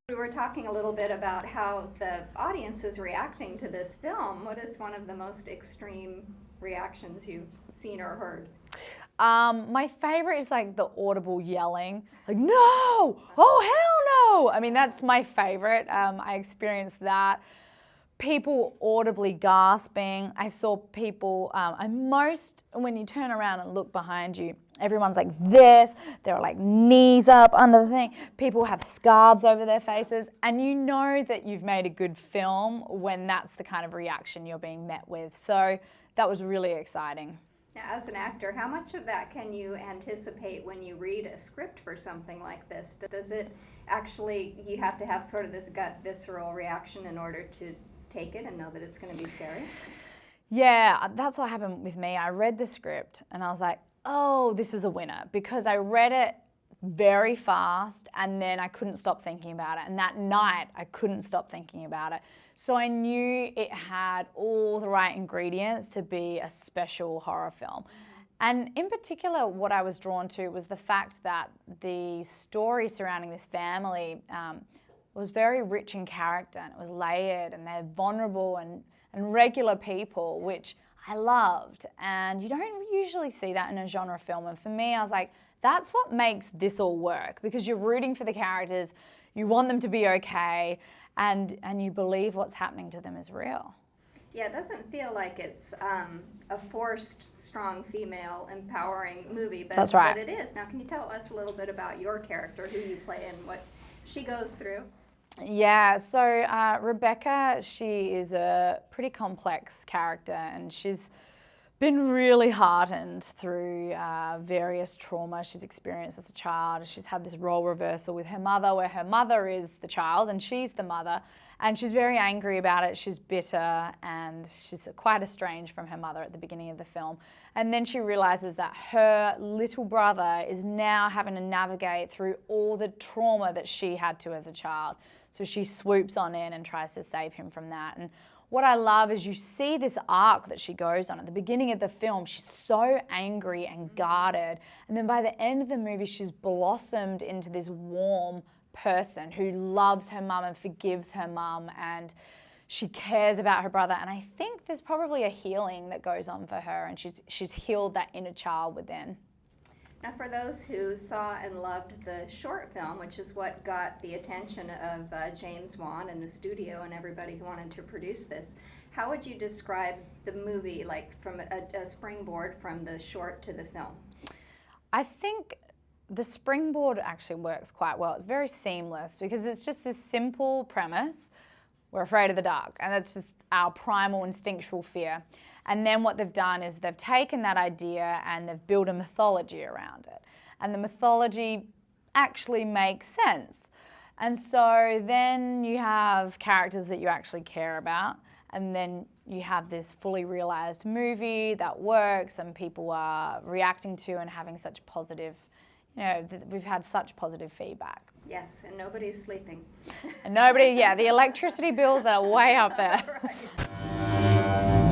We were talking a little bit about how the audience is reacting to this film. What is one of the most extreme reactions you've seen or heard? My favorite is like the audible yelling, like, no, oh hell no. I mean, that's my favorite. I experienced that. People audibly gasping. I saw people, when you turn around and look behind you, everyone's like this, they're like knees up under the thing. People have scarves over their faces, and you know that you've made a good film when that's the kind of reaction you're being met with. So that was really exciting. Now, as an actor, how much of that can you anticipate when you read a script for something like this? Does it actually, you have to have sort of this gut visceral reaction in order to take it and know that it's going to be scary? Yeah, that's what happened with me. I read the script and I was like, oh, this is a winner, because I read it very fast and then I couldn't stop thinking about it. And that night I couldn't stop thinking about it. So I knew it had all the right ingredients to be a special horror film. And in particular, what I was drawn to was the fact that the story surrounding this family was very rich in character, and it was layered, and they're vulnerable and regular people, which I loved. And you don't usually see that in a genre film. And for me, I was like, that's what makes this all work, because you're rooting for the characters, you want them to be okay, and you believe what's happening to them is real. Yeah, it doesn't feel like it's a forced, strong female empowering movie, but, That's right. But it is. Now, can you tell us a little bit about your character, who you play, and what she goes through? Yeah, so Rebecca, she is a pretty complex character, and she's been really hardened through various trauma she's experienced as a child. She's had this role reversal with her mother, where her mother is the child and she's the mother, and she's very angry about it. She's bitter, and she's quite estranged from her mother at the beginning of the film. And then she realizes that her little brother is now having to navigate through all the trauma that she had to as a child. So she swoops on in and tries to save him from that. And what I love is you see this arc that she goes on. At the beginning of the film, she's so angry and guarded. And then by the end of the movie, she's blossomed into this warm person who loves her mum and forgives her mum, and she cares about her brother. And I think there's probably a healing that goes on for her, and she's healed that inner child within. Now, for those who saw and loved the short film, which is what got the attention of James Wan and the studio and everybody who wanted to produce this, how would you describe the movie, like from a springboard from the short to the film? I think the springboard actually works quite well. It's very seamless, because it's just this simple premise. We're afraid of the dark, and that's just our primal instinctual fear. And then what they've done is they've taken that idea and they've built a mythology around it. And the mythology actually makes sense. And so then you have characters that you actually care about, and then you have this fully realized movie that works and people are reacting to and having such positive, we've had such positive feedback. Yes, and nobody's sleeping. And nobody, yeah, the electricity bills are way up there. Right.